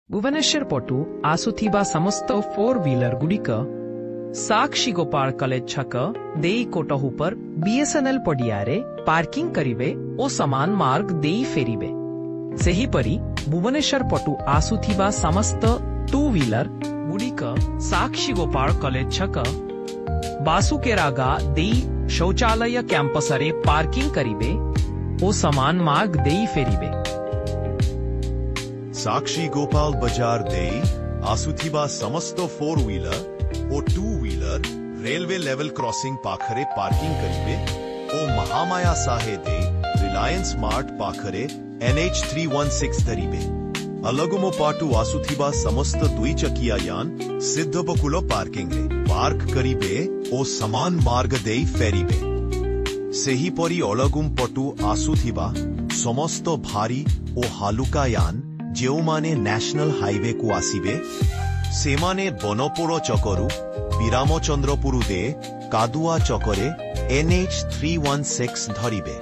भुवनेश्वर पटु आसुथिबा समस्त 4 wheeler गुड़िक Sakshi Gopal college छक देई कोटहु पर बीएसएनएल पडियारे पार्किंग करिवे ओ समान मार्ग देई फेरिबे। सेहीपरि भुवनेश्वर पटु आसुथिबा समस्त 2 व्हीलर गुड़िक साक्षी गोपाल कॉलेज छक बासुकेरागा देई शौचालय कैंपस रे पार्किंग करिवे ओ समान मार्ग देई फेरिबे। साक्षी गोपाल बाजार देई आसुथिबा समस्त 4 व्हीलर और 2 व्हीलर रेलवे लेवल क्रॉसिंग पाखरे पार्किंग करिवे ओ महामाया साहे दे रिलायंस मार्ट पाखरे NH 316 धरिबे। अलगुमो पाटु आसुथिबा समस्त 2 चकिया यान सिद्धबकुलो पार्किंग रे पार्क करिवे ओ समान मार्ग देई फेरिबे। सेहीपरि अलगुम पटु आसुथिबा समस्त भारी ओ हालुका यान जेउमाने नेशनल हाईवे को आसीबे सेमाने बनपुर चकरु विरामचंद्रपुर दे कादुआ चकरे NH 316 धरिबे।